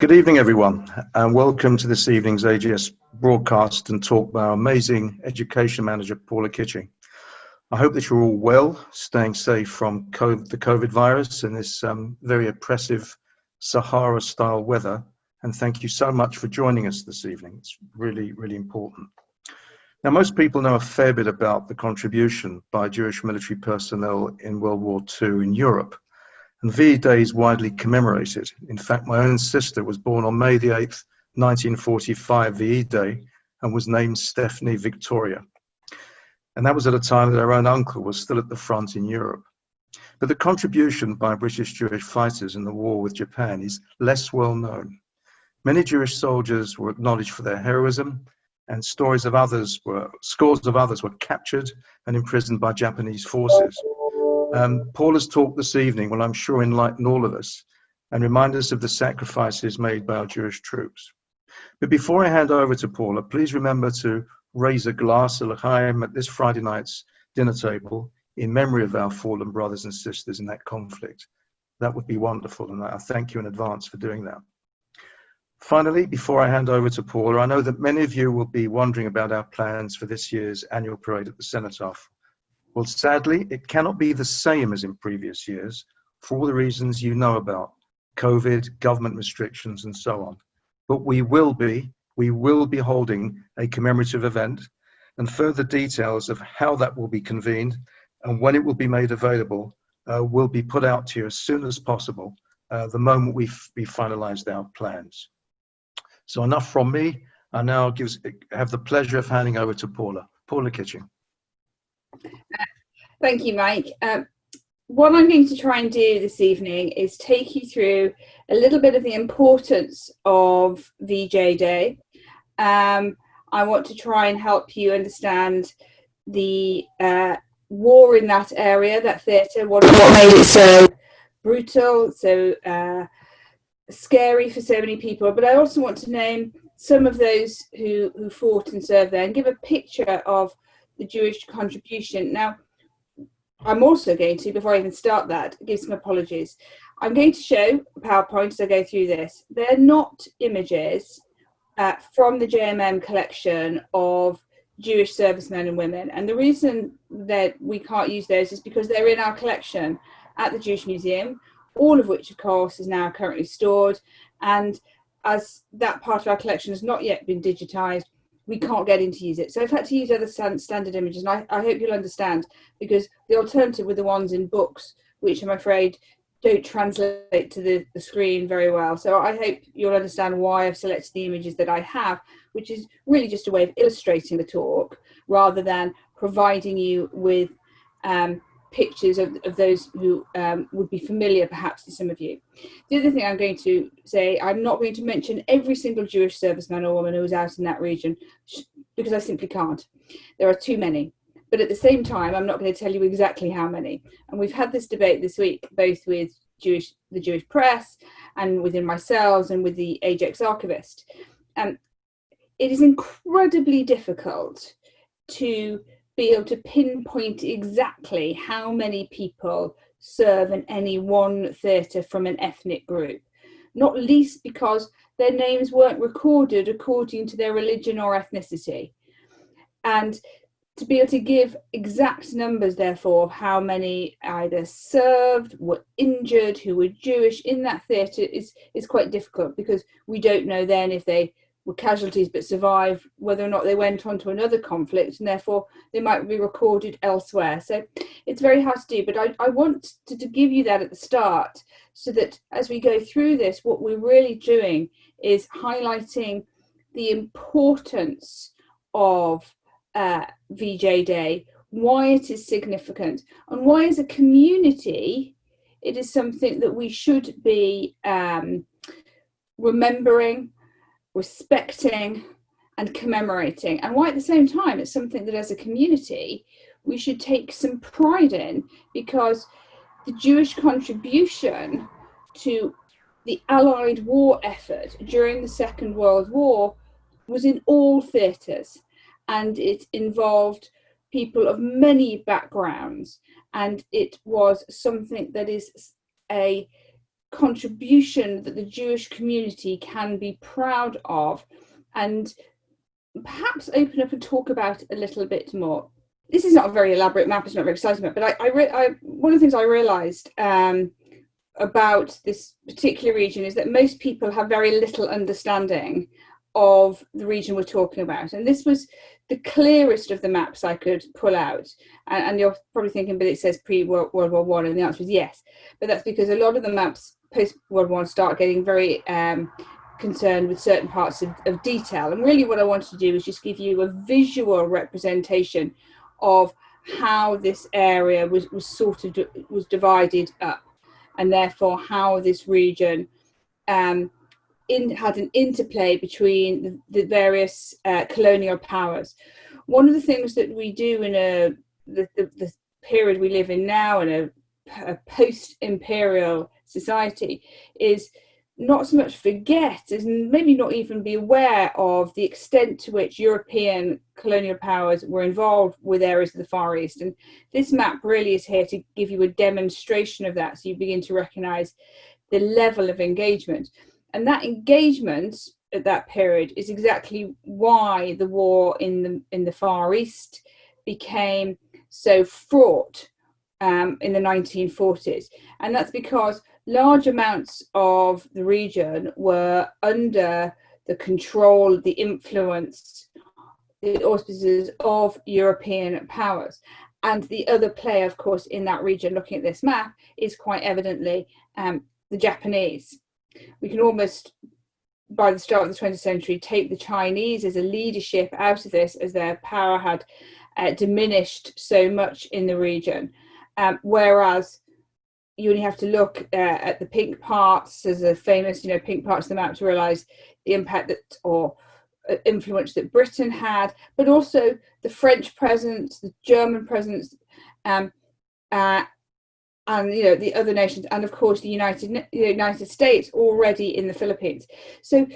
Good evening, everyone, and welcome to this evening's AJS broadcast and talk by our amazing education manager, Paula Kitching. I hope that you're all well, staying safe from the COVID virus and this very oppressive Sahara-style weather. And thank you so much for joining us this evening. It's really, really important. Now, most people know a fair bit about the contribution by Jewish military personnel in World War II in Europe. And VE Day is widely commemorated. In fact, my own sister was born on May the 8th, 1945, VE Day, and was named Stephanie Victoria. And that was at a time that her own uncle was still at the front in Europe. But the contribution by British Jewish fighters in the war with Japan is less well known. Many Jewish soldiers were acknowledged for their heroism, and scores of others were captured and imprisoned by Japanese forces. Paula's talk this evening will, I'm sure, enlighten all of us and remind us of the sacrifices made by our Jewish troops. But before I hand over to Paula, please remember to raise a glass of l'chaim at this Friday night's dinner table in memory of our fallen brothers and sisters in that conflict. That would be wonderful, and I thank you in advance for doing that. Finally, before I hand over to Paula, I know that many of you will be wondering about our plans for this year's annual parade at the Cenotaph. Well, sadly, it cannot be the same as in previous years for all the reasons you know about: COVID, government restrictions, and so on. But we will be holding a commemorative event, and further details of how that will be convened and when it will be made available will be put out to you as soon as possible, the moment we've finalized our plans. So enough from me. I now have the pleasure of handing over to Paula Kitching. Thank you, Mike. What I'm going to try and do this evening is take you through a little bit of the importance of VJ Day. I want to try and help you understand the war in that area, that theatre, what made it so brutal, so scary for so many people. But I also want to name some of those who fought and served there and give a picture of the Jewish contribution. Now, I'm also going to, before I even start that, give some apologies. I'm going to show a PowerPoint as I go through this. They're not images from the JMM collection of Jewish servicemen and women. And the reason that we can't use those is because they're in our collection at the Jewish Museum, all of which, of course, is now currently stored. And as that part of our collection has not yet been digitized, we can't get in to use it. So I've had to use other standard images, and I hope you'll understand, because the alternative were the ones in books, which I'm afraid don't translate to the screen very well. So I hope you'll understand why I've selected the images that I have, which is really just a way of illustrating the talk rather than providing you with pictures of those who would be familiar perhaps to some of you. The other thing I'm going to say, I'm not going to mention every single Jewish serviceman or woman who was out in that region, because I simply can't. There are too many. But at the same time, I'm not going to tell you exactly how many. And we've had this debate this week, both with the Jewish press and within myself and with the AJEX archivist. It is incredibly difficult to be able to pinpoint exactly how many people serve in any one theatre from an ethnic group, not least because their names weren't recorded according to their religion or ethnicity. And to be able to give exact numbers, therefore, of how many either served, were injured, who were Jewish in that theatre is quite difficult, because we don't know then if they were casualties but survived, whether or not they went on to another conflict, and therefore they might be recorded elsewhere. So it's very hard to do, but I want to give you that at the start, so that as we go through this, what we're really doing is highlighting the importance of VJ Day, why it is significant, and why as a community it is something that we should be remembering, respecting and commemorating, and why at the same time it's something that as a community we should take some pride in, because the Jewish contribution to the Allied war effort during the Second World War was in all theatres, and it involved people of many backgrounds, and it was something that is a contribution that the Jewish community can be proud of, and perhaps open up and talk about a little bit more. This is not a very elaborate map, it's not very exciting map, but one of the things I realised about this particular region is that most people have very little understanding of the region we're talking about. And this was the clearest of the maps I could pull out. And you're probably thinking, but it says pre-World War I, and the answer is yes. But that's because a lot of the maps post-World War I start getting very concerned with certain parts of detail. And really what I wanted to do is just give you a visual representation of how this area was divided up, and therefore how this region had an interplay between the various colonial powers. One of the things that we do in the period we live in now, in a post-imperial society, is not so much forget as maybe not even be aware of the extent to which European colonial powers were involved with areas of the Far East. And this map really is here to give you a demonstration of that, so you begin to recognize the level of engagement. And that engagement at that period is exactly why the war in the Far East became so fraught in the 1940s. And that's because large amounts of the region were under the control, the influence, the auspices of European powers. And the other player, of course, in that region, looking at this map, is quite evidently the Japanese. We can almost, by the start of the 20th century, take the Chinese as a leadership out of this, as their power had diminished so much in the region. Whereas you only have to look at the pink parts as a famous, pink parts of the map to realise the impact that, or influence that Britain had, but also the French presence, the German presence, and the other nations, and of course the United States already in the Philippines. So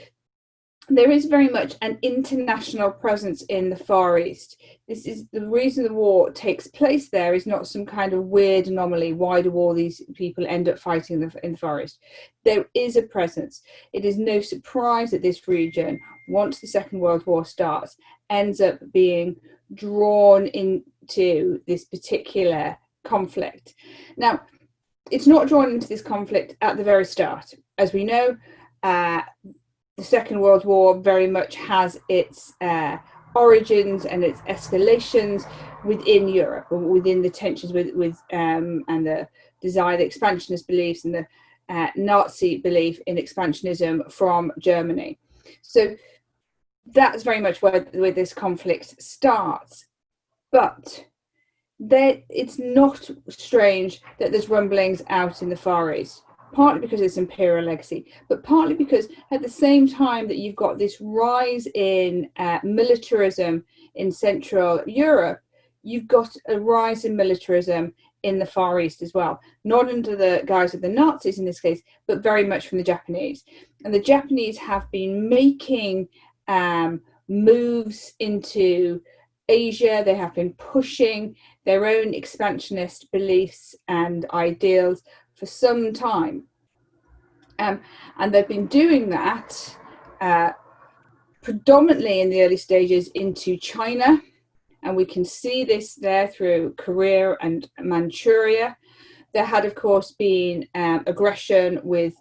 there is very much an international presence in the Far East. This is the reason the war takes place there, is not some kind of weird anomaly. Why do all these people end up fighting in the Far East? There is a presence. It is no surprise that this region, once the Second World War starts, ends up being drawn into this particular conflict. Now, it's not drawn into this conflict at the very start. As we know, the Second World War very much has its origins and its escalations within Europe, or within the tensions with and the desire, the expansionist beliefs, and the Nazi belief in expansionism from Germany. So that's very much where this conflict starts. But it's not strange that there's rumblings out in the Far East, partly because it's imperial legacy, but partly because at the same time that you've got this rise in militarism in Central Europe, you've got a rise in militarism in the Far East as well, not under the guise of the Nazis in this case, but very much from the Japanese. And the Japanese have been making moves into Asia. They have been pushing their own expansionist beliefs and ideals for some time, and they've been doing that predominantly in the early stages into China, and we can see this there through Korea and Manchuria. There had, of course, been aggression with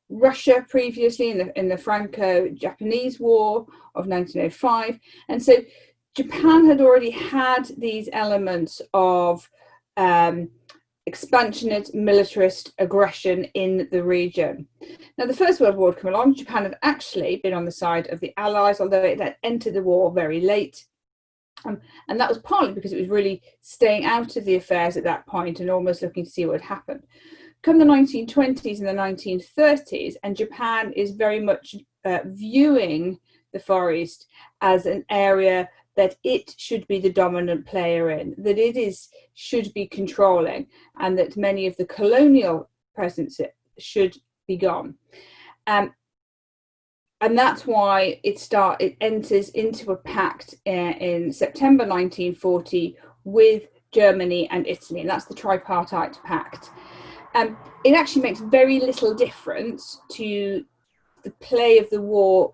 Russia previously in the Franco-Japanese War of 1905, and so Japan had already had these elements of expansionist militarist aggression in the region. Now, the First World War had come along. Japan had actually been on the side of the Allies, although it had entered the war very late. And that was partly because it was really staying out of the affairs at that point and almost looking to see what had happened. Come the 1920s and the 1930s, and Japan is very much viewing the Far East as an area that it should be the dominant player in, that it should be controlling, and that many of the colonial presence should be gone. And that's why it enters into a pact in September 1940 with Germany and Italy, and that's the Tripartite Pact. It actually makes very little difference to the play of the war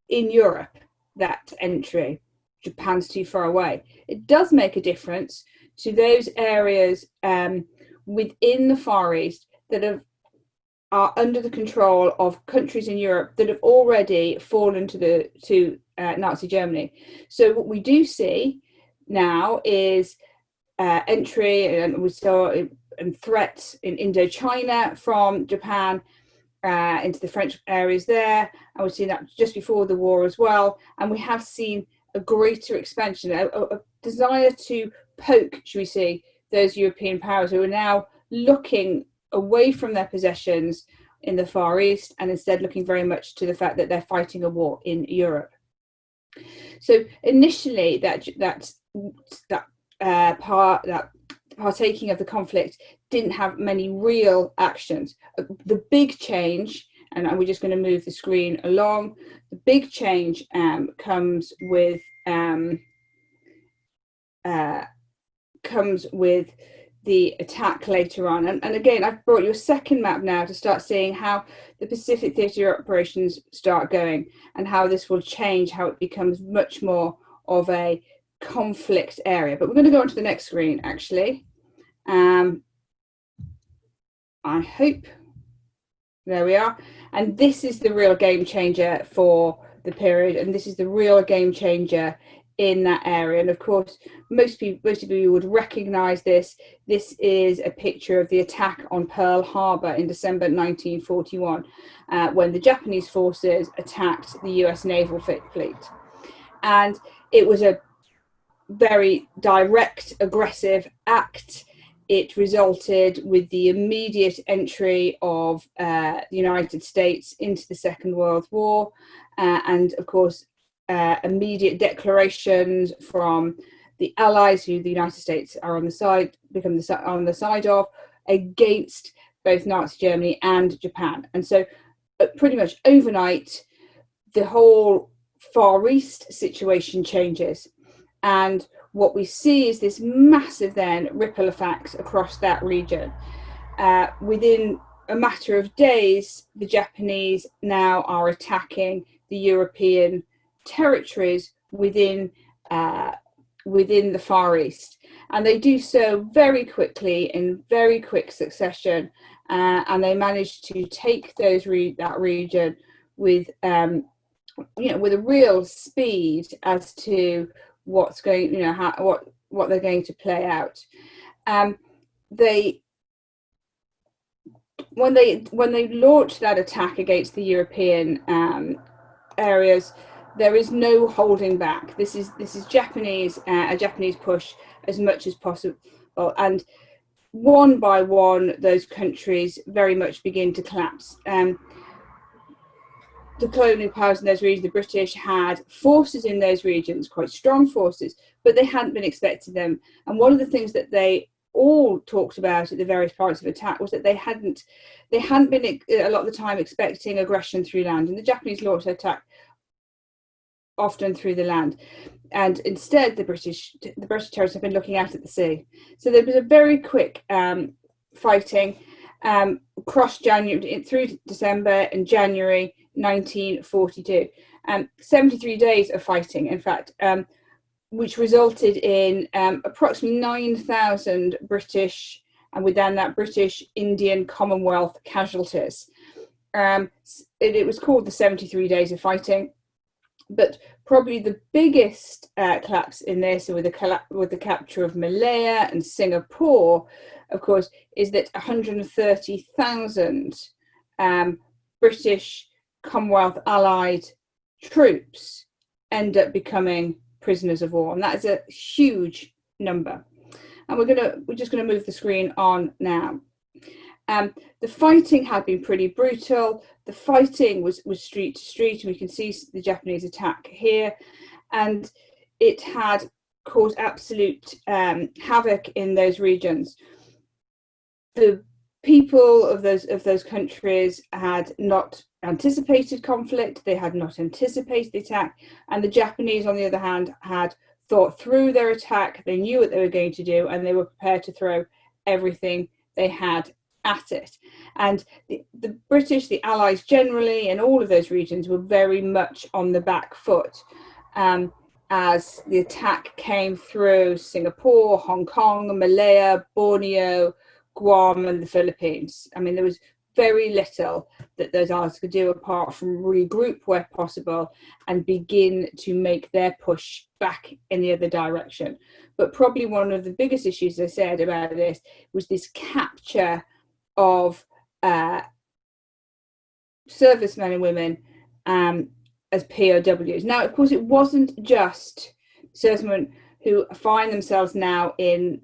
in Europe, that entry. Japan's too far away. It does make a difference to those areas within the Far East that are under the control of countries in Europe that have already fallen to Nazi Germany. So what we do see now is entry, and we saw and threats in Indochina from Japan into the French areas there, and we've seen that just before the war as well. And we have seen a greater expansion, a desire to poke, should we say, those European powers who are now looking away from their possessions in the Far East and instead looking very much to the fact that they're fighting a war in Europe. So initially, that partaking of the conflict didn't have many real actions. The big change, and we're just going to move the screen along, the big change comes with the attack later on. And again, I've brought you a second map now to start seeing how the Pacific Theatre operations start going and how this will change, how it becomes much more of a conflict area. But we're going to go on to the next screen, actually. I hope, there we are. And this is the real game changer for the period, and this is the real game changer in that area. And of course, most of you would recognize this. This is a picture of the attack on Pearl Harbor in December 1941, when the Japanese forces attacked the US naval fleet. And it was a very direct, aggressive act. It resulted with the immediate entry of the United States into the Second World War, and of course, immediate declarations from the Allies, who the United States are on the side of, against both Nazi Germany and Japan. And so, pretty much overnight, the whole Far East situation changes. And what we see is this massive then ripple effects across that region. Within a matter of days, the Japanese now are attacking the European territories within the Far East, and they do so very quickly in very quick succession, and they manage to take that region with with a real speed as to what's going, what they're going to play out. When they launch that attack against the European areas, there is no holding back. This is a Japanese push as much as possible, and one by one, those countries very much begin to collapse. The colonial powers in those regions, the British had forces in those regions, quite strong forces, but they hadn't been expecting them. And one of the things that they all talked about at the various parts of attack was that they hadn't been a lot of the time expecting aggression through land, and the Japanese launched their attack often through the land, and instead the British terrorists have been looking out at the sea. So there was a very quick fighting across January through December and January 1942, 73 days of fighting, in fact, which resulted in approximately 9,000 British, and within that British Indian Commonwealth casualties. It was called the 73 days of fighting, but probably the biggest collapse in this, with the capture of Malaya and Singapore, of course, is that 130,000 British Commonwealth Allied troops end up becoming prisoners of war, and that is a huge number. And we're just going to move the screen on now. The fighting had been pretty brutal. The fighting was street to street, and we can see the Japanese attack here, and it had caused absolute havoc in those regions. The people of those countries had not anticipated conflict, they had not anticipated the attack, and the Japanese, on the other hand, had thought through their attack. They knew what they were going to do, and they were prepared to throw everything they had at it. And the British, the Allies generally, and all of those regions were very much on the back foot as the attack came through Singapore, Hong Kong, Malaya, Borneo, Guam, and the Philippines. I mean, there was very little that those allies could do apart from regroup where possible and begin to make their push back in the other direction. But probably one of the biggest issues I said about this was this capture of servicemen and women as POWs. Now, of course, it wasn't just servicemen who find themselves now in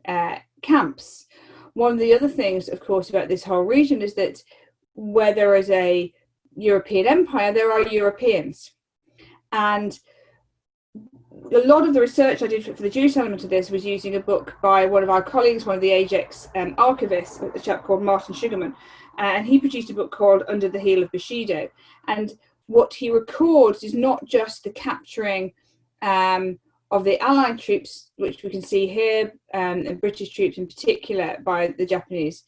camps. One of the other things, of course, about this whole region is that where there is a European empire, there are Europeans. And a lot of the research I did for the Jewish element of this was using a book by one of our colleagues, one of the AJEX archivists, a chap called Martin Sugarman, and he produced a book called Under the Heel of Bushido. And what he records is not just the capturing of the Allied troops, which we can see here, and British troops in particular by the Japanese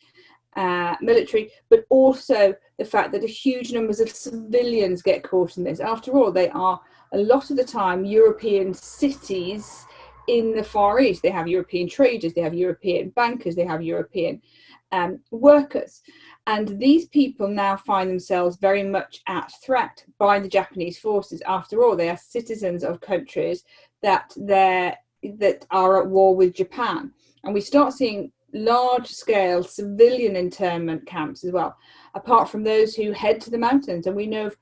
military, but also the fact that a huge numbers of civilians get caught in this. After all, they are a lot of the time European cities in the Far East. They have European traders, they have European bankers, they have European workers. And these people now find themselves very much at threat by the Japanese forces. After all, they are citizens of countries that are at war with Japan. And we start seeing large-scale civilian internment camps as well, apart from those who head to the mountains. And we know of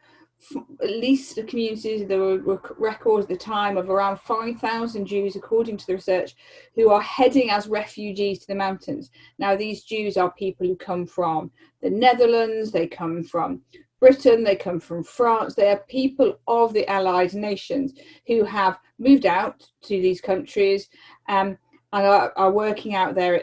at least the communities, there were records at the time of around 5,000 Jews, according to the research, who are heading as refugees to the mountains. Now, these Jews are people who come from the Netherlands, they come from Britain, they come from France. They are people of the Allied nations who have moved out to these countries and are working out there,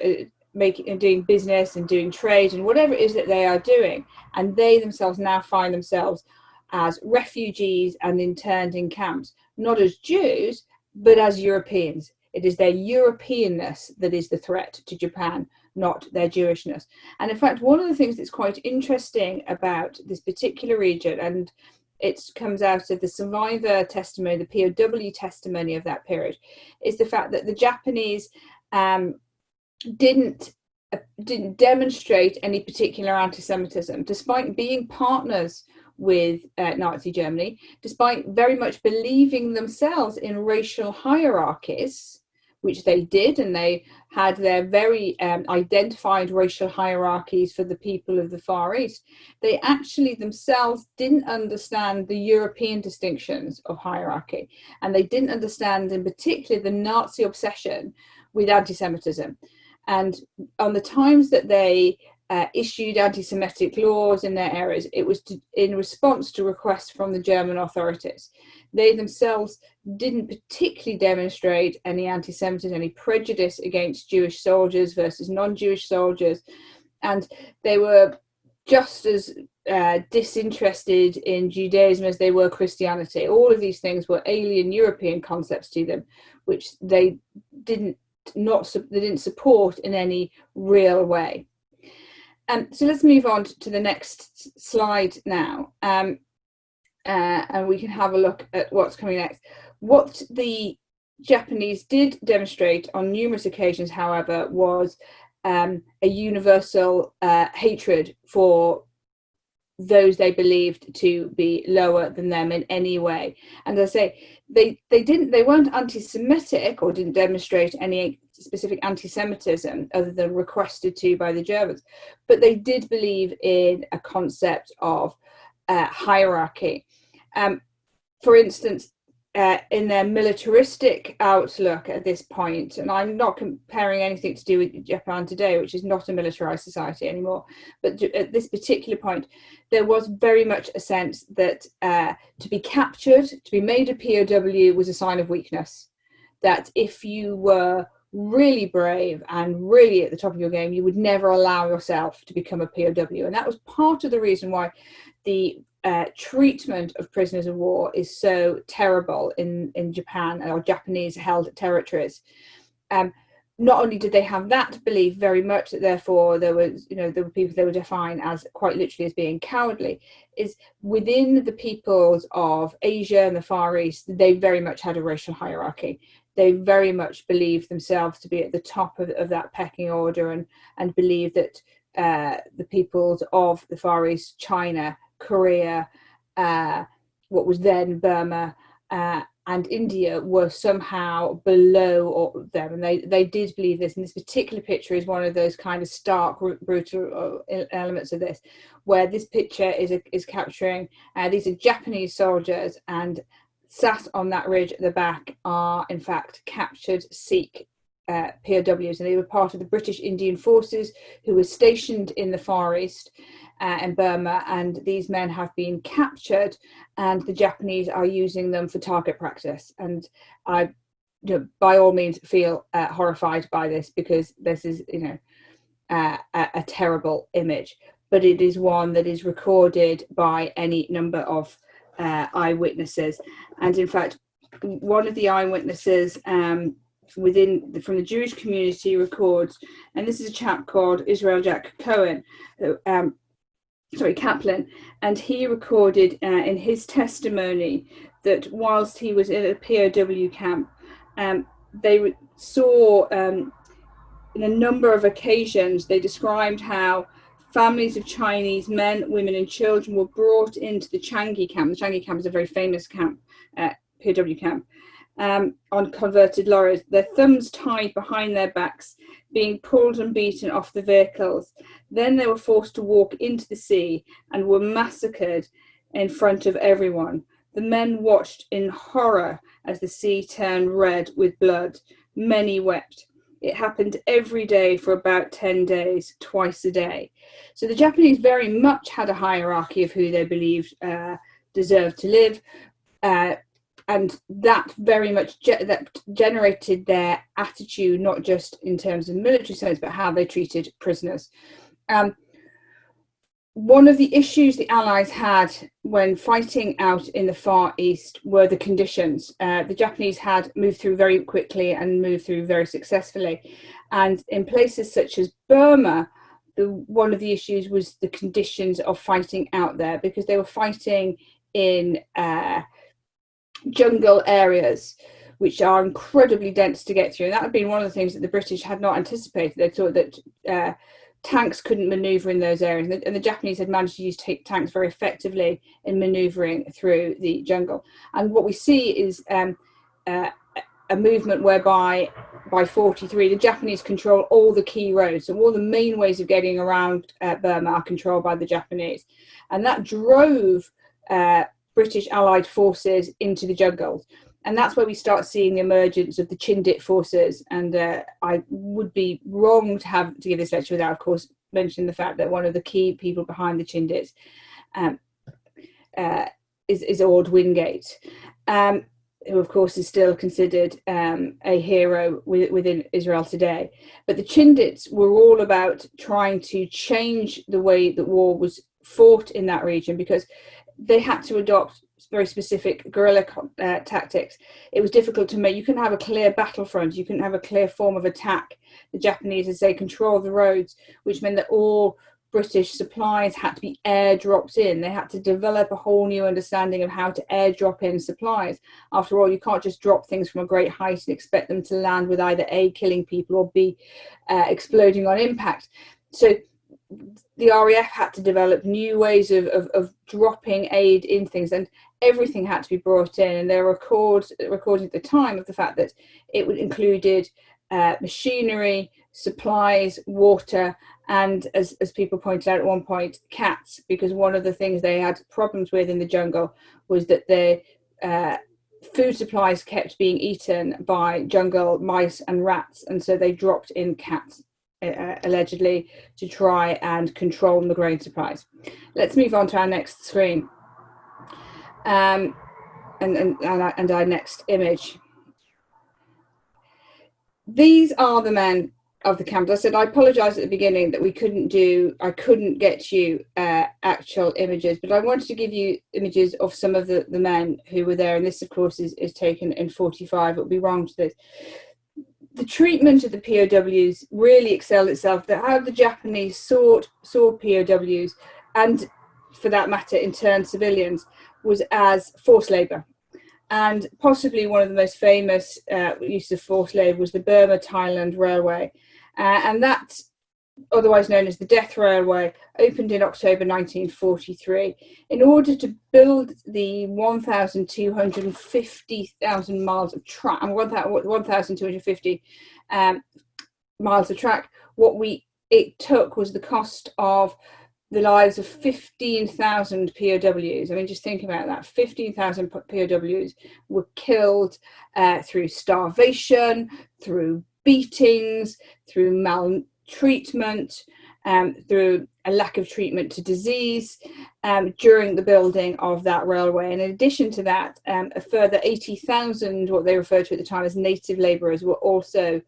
doing business and doing trade and whatever it is that they are doing. And they themselves now find themselves as refugees and interned in camps, not as Jews, but as Europeans. It is their Europeanness that is the threat to Japan, not their Jewishness. And in fact, one of the things that's quite interesting about this particular region, and it comes out of the survivor testimony, the POW testimony of that period, is the fact that the Japanese didn't demonstrate any particular anti-Semitism, despite being partners with Nazi Germany, despite very much believing themselves in racial hierarchies, which they did, and they had their very identified racial hierarchies for the people of the Far East. They actually themselves didn't understand the European distinctions of hierarchy, and they didn't understand in particular the Nazi obsession with anti-Semitism. And on the times that they issued anti-Semitic laws in their areas, it was in response to requests from the German authorities. They themselves didn't particularly demonstrate any anti-Semitism, any prejudice against Jewish soldiers versus non-Jewish soldiers, and they were just as disinterested in Judaism as they were Christianity. All of these things were alien European concepts to them, which they didn't support in any real way. So let's move on to the next slide now, and we can have a look at what's coming next. What the Japanese did demonstrate on numerous occasions, however, was a universal hatred for those they believed to be lower than them in any way. And as I say, they weren't anti-Semitic or didn't demonstrate any specific anti-Semitism other than requested to by the Germans, but they did believe in a concept of hierarchy. For instance, in their militaristic outlook at this point, and I'm not comparing anything to do with Japan today, which is not a militarized society anymore, but at this particular point, there was very much a sense that to be captured, to be made a POW was a sign of weakness, that if you were really brave and really at the top of your game, you would never allow yourself to become a POW. And that was part of the reason why the treatment of prisoners of war is so terrible in Japan or Japanese held territories. not only did they have that belief very much that therefore there was, there were people they would define as quite literally as being cowardly, is within the peoples of Asia and the Far East, they very much had a racial hierarchy. They very much believed themselves to be at the top of that pecking order, and believed that the peoples of the Far East, China, Korea, what was then Burma, and India were somehow below them, and they did believe this. And this particular picture is one of those kind of stark, brutal elements of this, where this picture is capturing these are Japanese soldiers, and sat on that ridge at the back are in fact captured Sikh POWs, and they were part of the British Indian forces who were stationed in the Far East and Burma, and these men have been captured, and the Japanese are using them for target practice. And I, by all means, feel horrified by this, because this is, a terrible image, but it is one that is recorded by any number of eyewitnesses. And in fact, one of the eyewitnesses from the Jewish community records, and this is a chap called Israel Jack Cohen, Kaplan, and he recorded in his testimony that whilst he was in a POW camp, they saw in a number of occasions, they described how families of Chinese men, women and children were brought into the Changi camp. The Changi camp is a very famous camp, POW camp, on converted lorries, their thumbs tied behind their backs, being pulled and beaten off the vehicles. Then they were forced to walk into the sea and were massacred in front of everyone. The men watched in horror as the sea turned red with blood. Many wept. It happened every day for about 10 days, twice a day. So the Japanese very much had a hierarchy of who they believed deserved to live. And that very much that generated their attitude, not just in terms of military sense, but how they treated prisoners. One of the issues the Allies had when fighting out in the Far East were the conditions. The Japanese had moved through very quickly and moved through very successfully. And in places such as Burma, one of the issues was the conditions of fighting out there, because they were fighting in jungle areas, which are incredibly dense to get through. And that had been one of the things that the British had not anticipated. They thought that tanks couldn't maneuver in those areas, and the Japanese had managed to use tanks very effectively in maneuvering through the jungle. And what we see is a movement whereby by 43 the Japanese control all the key roads, so all the main ways of getting around Burma are controlled by the Japanese, and that drove British Allied forces into the jungles. And that's where we start seeing the emergence of the Chindit forces. And I would be wrong to give this lecture without, of course, mentioning the fact that one of the key people behind the Chindits is Ord Wingate, who, of course, is still considered a hero within Israel today. But the Chindits were all about trying to change the way that war was fought in that region, because they had to adopt very specific guerrilla tactics. It was difficult to make. You couldn't have a clear battlefront. You couldn't have a clear form of attack. The Japanese, as they control the roads, which meant that all British supplies had to be airdropped in. They had to develop a whole new understanding of how to airdrop in supplies. After all, you can't just drop things from a great height and expect them to land with either A, killing people, or B, exploding on impact. So the RAF had to develop new ways of dropping aid in things, and everything had to be brought in. And there are recorded at the time of the fact that it included machinery, supplies, water, and as people pointed out at one point, cats, because one of the things they had problems with in the jungle was that their food supplies kept being eaten by jungle mice and rats, and so they dropped in cats allegedly to try and control the grain supplies. Let's move on to our next screen and our next image. These are the men of the camp. I said I apologize at the beginning that I couldn't get you actual images, but I wanted to give you images of some of the men who were there, and this of course is taken in 45. It would be wrong to this. the treatment of the POWs really excelled itself. How the Japanese saw POWs, and for that matter, interned civilians, was as forced labour. And possibly one of the most famous uses of forced labour was the Burma-Thailand Railway. And that, otherwise known as the Death Railway, opened in October 1943 in order to build the 1,250,000 miles of track, and 1,250 miles of track. It took was the cost of the lives of 15,000 POWs. I mean, just think about that. 15,000 POWs were killed through starvation, through beatings, through maltreatment, through a lack of treatment to disease during the building of that railway. And in addition to that, a further 80,000, what they referred to at the time as native labourers, were also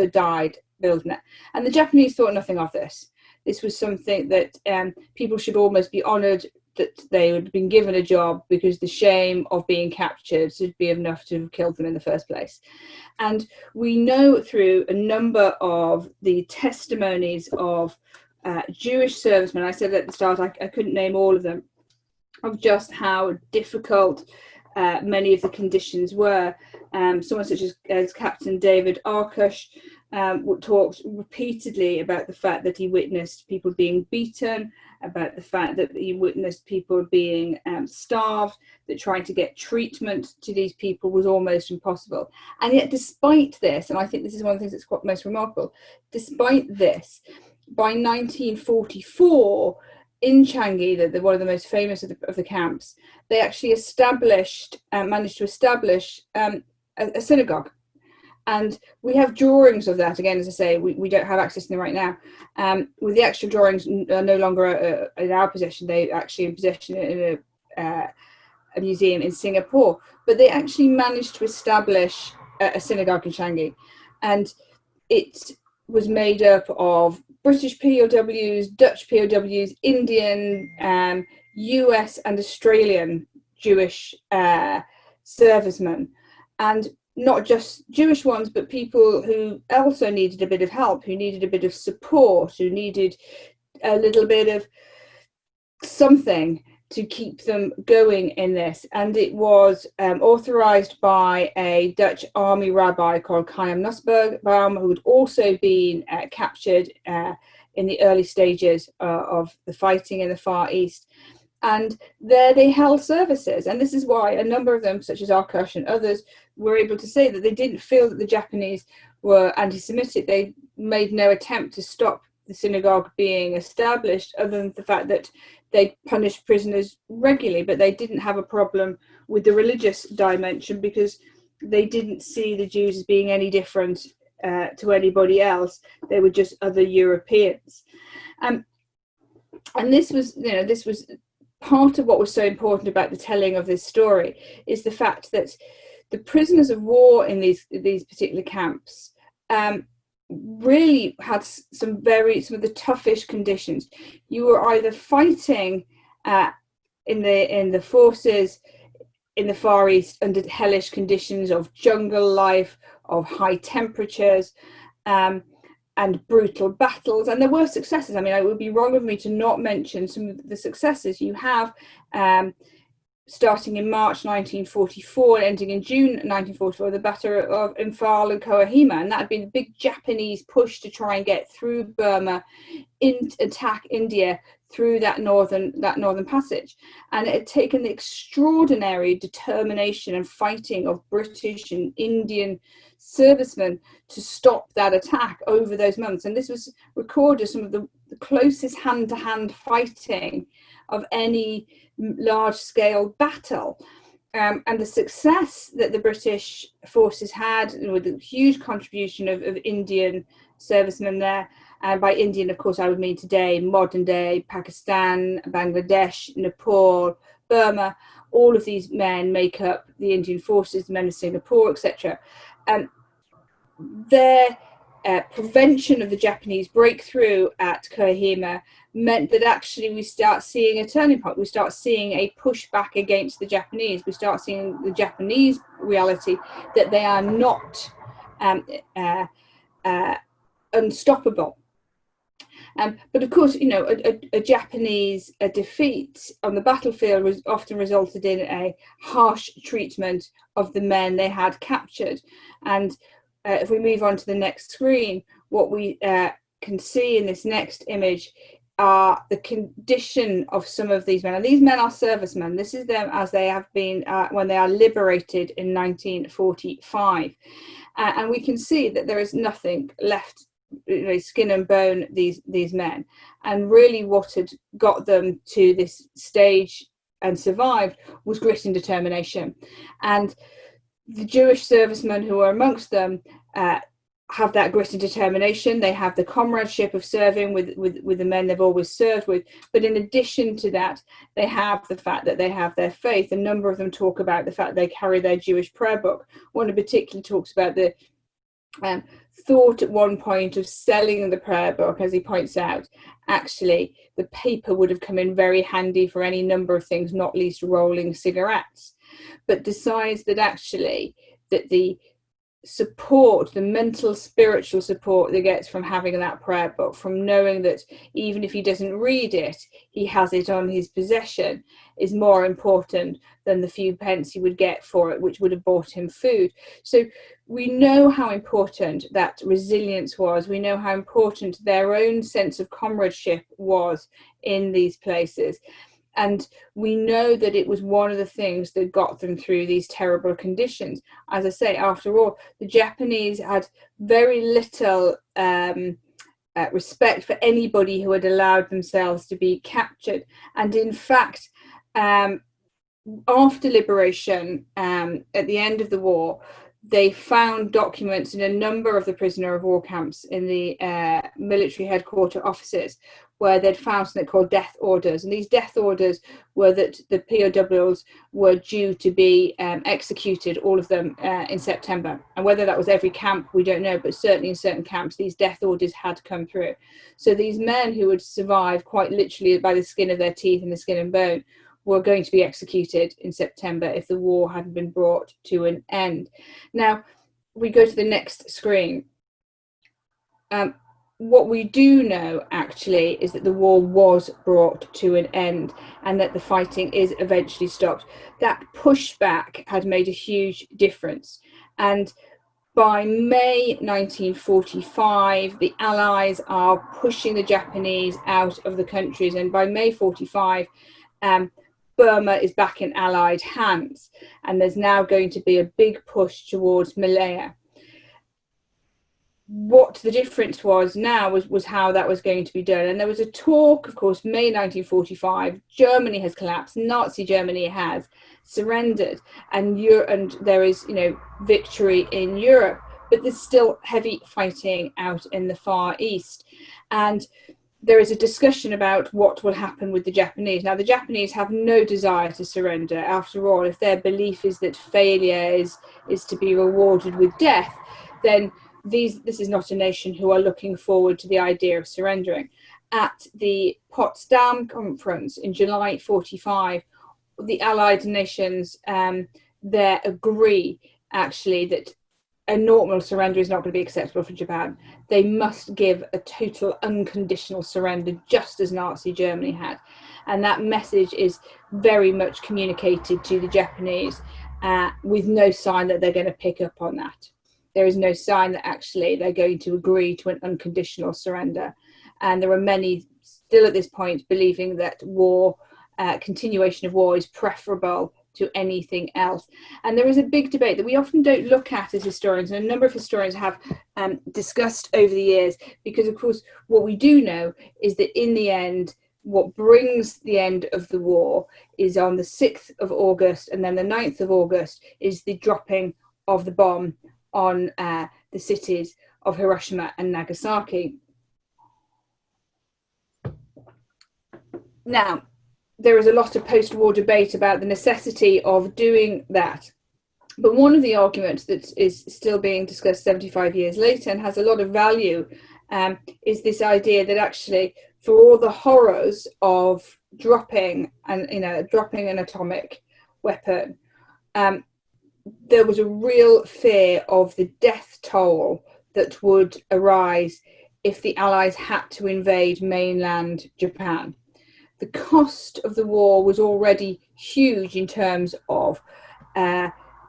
died building it. And the Japanese thought nothing of this. This was something that people should almost be honoured that they had been given a job, because the shame of being captured should be enough to have killed them in the first place. And we know through a number of the testimonies of Jewish servicemen, I said at the start I couldn't name all of them, of just how difficult many of the conditions were. Someone such as Captain David Arkush talked repeatedly about the fact that he witnessed people being beaten, about the fact that he witnessed people being starved, that trying to get treatment to these people was almost impossible. And yet, despite this, and I think this is one of the things that's quite most remarkable, despite this, by 1944, in Changi, one of the most famous of the camps, they actually managed to establish a synagogue. And we have drawings of that. Again, as I say, we don't have access to them right now. With the actual drawings no longer in our possession, they actually in possession in a museum in Singapore. But they actually managed to establish a synagogue in Changi. And it was made up of British POWs, Dutch POWs, Indian, US and Australian Jewish servicemen. And not just Jewish ones, but people who also needed a bit of help, who needed a bit of support, who needed a little bit of something to keep them going in this. And it was authorized by a Dutch army rabbi called Chaim Nussbaum, who had also been captured in the early stages of the fighting in the Far East. And there they held services. And this is why a number of them, such as Arkush and others, were able to say that they didn't feel that the Japanese were anti-Semitic. They made no attempt to stop the synagogue being established, other than the fact that they punished prisoners regularly, but they didn't have a problem with the religious dimension, because they didn't see the Jews as being any different to anybody else. They were just other Europeans. And this was part of what was so important about the telling of this story, is the fact that the prisoners of war in these particular camps really had some of the toughish conditions. You were either fighting in the forces in the Far East under hellish conditions of jungle life, of high temperatures, and brutal battles. And there were successes. I mean, it would be wrong of me to not mention some of the successes. You have starting in March 1944 and ending in June 1944, the Battle of Imphal and Kohima, and that had been the big Japanese push to try and get through Burma, attack India through that northern passage. And it had taken the extraordinary determination and fighting of British and Indian servicemen to stop that attack over those months. And this was recorded as some of the closest hand-to-hand fighting of any large-scale battle. And the success that the British forces had, with the huge contribution of Indian servicemen there, and by Indian, of course, I would mean today, modern day, Pakistan, Bangladesh, Nepal, Burma, all of these men make up the Indian forces, the men of Singapore, etc. Their prevention of the Japanese breakthrough at Kohima meant that actually we start seeing a turning point. We start seeing a pushback against the Japanese. We start seeing the Japanese reality that they are not unstoppable. But of course, a Japanese defeat on the battlefield was often resulted in a harsh treatment of the men they had captured. And if we move on to the next screen, what we can see in this next image are the condition of some of these men. And these men are servicemen. This is them as they have been when they are liberated in 1945. And we can see that there is nothing left, skin and bone, these men. And really what had got them to this stage and survived was grit and determination. And the Jewish servicemen who are amongst them have that grit and determination. They have the comradeship of serving with the men they've always served with. But in addition to that, they have the fact that they have their faith. A number of them talk about the fact they carry their Jewish prayer book. One in particular talks about the thought at one point of selling the prayer book. As he points out, actually the paper would have come in very handy for any number of things, not least rolling cigarettes, but decides that actually that the support, the mental, spiritual support that gets from having that prayer book, from knowing that even if he doesn't read it, he has it on his possession, is more important than the few pence he would get for it, which would have bought him food. So we know how important that resilience was. We know how important their own sense of comradeship was in these places. And we know that it was one of the things that got them through these terrible conditions. As I say, after all, the Japanese had very little respect for anybody who had allowed themselves to be captured. And in fact, after liberation, at the end of the war, they found documents in a number of the prisoner of war camps in the military headquarter offices where they'd found something called death orders. And these death orders were that the POWs were due to be executed, all of them, in September. And whether that was every camp, we don't know, but certainly in certain camps, these death orders had come through. So these men who had survived quite literally by the skin of their teeth and the skin and bone were going to be executed in September if the war hadn't been brought to an end. Now, we go to the next screen. What we do know, actually, is that the war was brought to an end and that the fighting is eventually stopped. That pushback had made a huge difference. And by May 1945, the Allies are pushing the Japanese out of the countries. And by May 45, Burma is back in Allied hands. And there's now going to be a big push towards Malaya. What the difference was now was how that was going to be done. And there was a talk, of course, May 1945, Germany has collapsed, Nazi Germany has surrendered, and there is, victory in Europe, but there's still heavy fighting out in the Far East. And there is a discussion about what will happen with the Japanese. Now, the Japanese have no desire to surrender. After all, if their belief is that failure is to be rewarded with death, then this is not a nation who are looking forward to the idea of surrendering. At the Potsdam Conference in July 45, the Allied nations there agree, actually, that a normal surrender is not going to be acceptable for Japan. They must give a total unconditional surrender, just as Nazi Germany had. And that message is very much communicated to the Japanese with no sign that they're going to pick up on that. There is no sign that actually they're going to agree to an unconditional surrender. And there are many still at this point believing that continuation of war is preferable to anything else. And there is a big debate that we often don't look at as historians, and a number of historians have discussed over the years, because of course what we do know is that in the end, what brings the end of the war is on the 6th of August, and then the 9th of August is the dropping of the bomb on the cities of Hiroshima and Nagasaki. Now, there is a lot of post-war debate about the necessity of doing that. But one of the arguments that is still being discussed 75 years later and has a lot of value is this idea that actually, for all the horrors of dropping an atomic weapon, there was a real fear of the death toll that would arise if the Allies had to invade mainland Japan. The cost of the war was already huge in terms of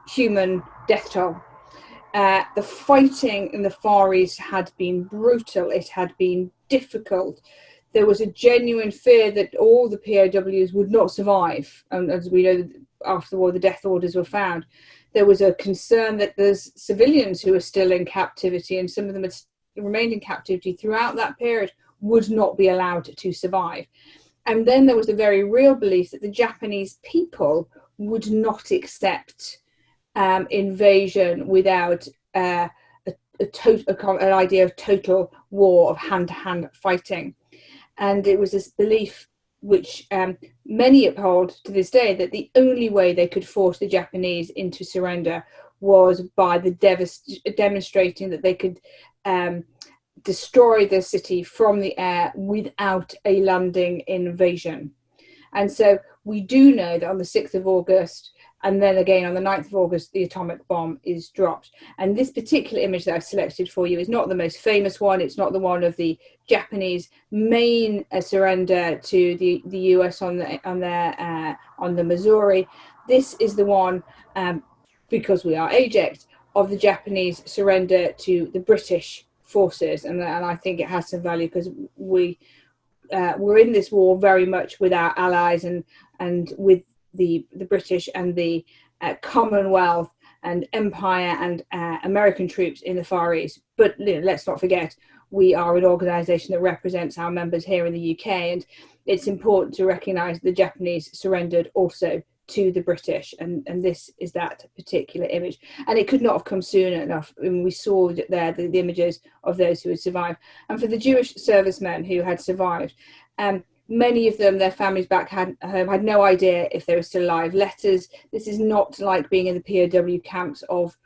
human death toll. The fighting in the Far East had been brutal. It had been difficult. There was a genuine fear that all the POWs would not survive. And as we know, after the war, the death orders were found. There was a concern that there's civilians who are still in captivity, and some of them had remained in captivity throughout that period, would not be allowed to survive. And then there was the very real belief that the Japanese people would not accept invasion without an idea of total war, of hand-to-hand fighting. And it was this belief which many uphold to this day, that the only way they could force the Japanese into surrender was by demonstrating that they could destroy the city from the air without a landing invasion. And so we do know that on the 6th of August, and then again on the 9th of August, the atomic bomb is dropped. And this particular image that I've selected for you is not the most famous one. It's not the one of the Japanese main surrender to the US on the Missouri. This is the one, because we are AJEX, of the Japanese surrender to the British forces. And I think it has some value, because we're in this war very much with our allies and with the British and the Commonwealth and Empire and American troops in the Far East. But let's not forget, we are an organisation that represents our members here in the UK, and it's important to recognise the Japanese surrendered also to the British, and this is that particular image. And it could not have come soon enough. I mean, we saw there the images of those who had survived. And for the Jewish servicemen who had survived, many of them, their families back home had no idea if they were still alive. Letters, this is not like being in the POW camps of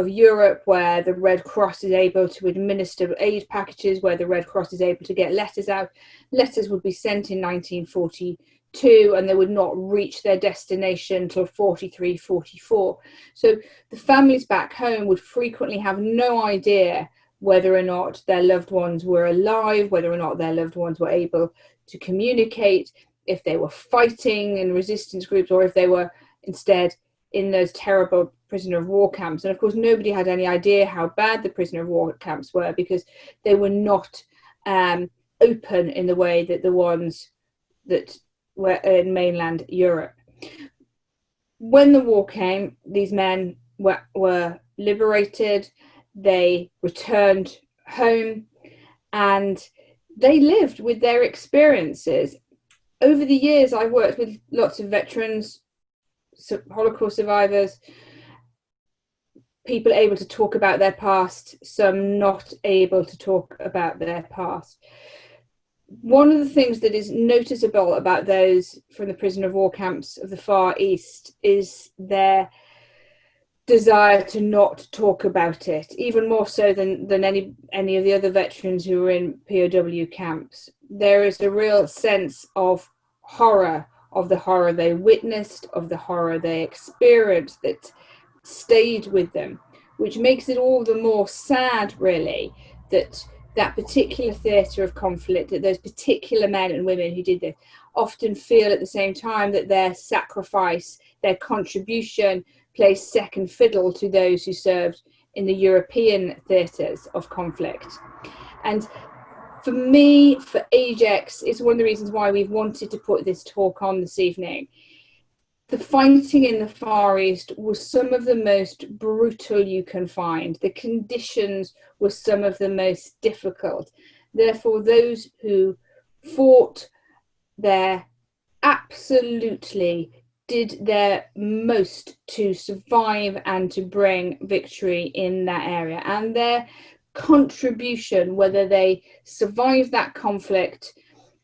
Europe, where the Red Cross is able to administer aid packages, where the Red Cross is able to get letters out. Letters would be sent in 1942, and they would not reach their destination until 43, 44. So the families back home would frequently have no idea whether or not their loved ones were alive, whether or not their loved ones were able to communicate, if they were fighting in resistance groups, or if they were instead in those terrible prisoner of war camps. And of course, nobody had any idea how bad the prisoner of war camps were, because they were not open in the way that the ones that were in mainland Europe. When the war came, these men were liberated. They returned home, and they lived with their experiences. Over the years, I've worked with lots of veterans, Holocaust survivors, people able to talk about their past, some not able to talk about their past. One of the things that is noticeable about those from the prisoner of war camps of the Far East is their desire to not talk about it, even more so than any of the other veterans who were in POW camps. There is a real sense of horror, of the horror they witnessed, of the horror they experienced, that stayed with them, which makes it all the more sad, really, that that particular theatre of conflict, that those particular men and women who did this often feel at the same time that their sacrifice, their contribution, plays second fiddle to those who served in the European theatres of conflict. And for me, for AJEX, it's one of the reasons why we've wanted to put this talk on this evening. The fighting in the Far East was some of the most brutal you can find. The conditions were some of the most difficult. Therefore, those who fought there absolutely did their most to survive and to bring victory in that area. And their contribution, whether they survived that conflict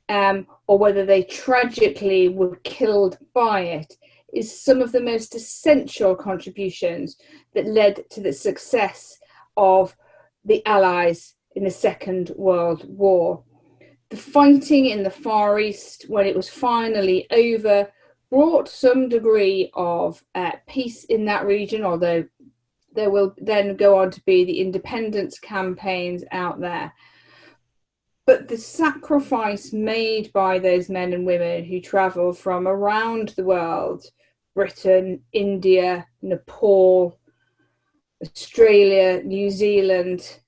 or whether they tragically were killed by it, is some of the most essential contributions that led to the success of the Allies in the Second World War. The fighting in the Far East, when it was finally over, brought some degree of peace in that region, although there will then go on to be the independence campaigns out there. But the sacrifice made by those men and women who travelled from around the world, Britain, India, Nepal, Australia, New Zealand,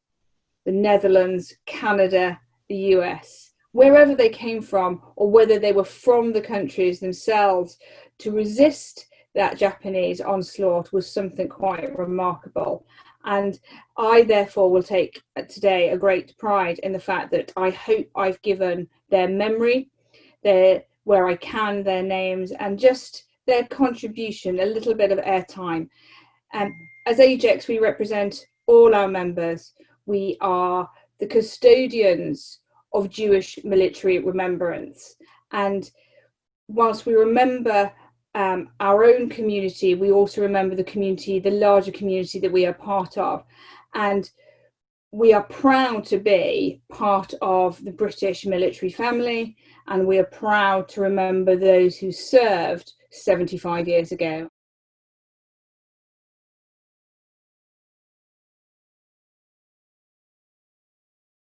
the Netherlands, Canada, the US, wherever they came from, or whether they were from the countries themselves, to resist that Japanese onslaught was something quite remarkable. And I therefore will take today a great pride in the fact that I hope I've given their memory, where I can, their names, and just their contribution a little bit of airtime. And as AJEX, we represent all our members. We are the custodians of Jewish military remembrance. And whilst we remember our own community, we also remember the community, the larger community that we are part of. And we are proud to be part of the British military family, and we are proud to remember those who served 75 years ago.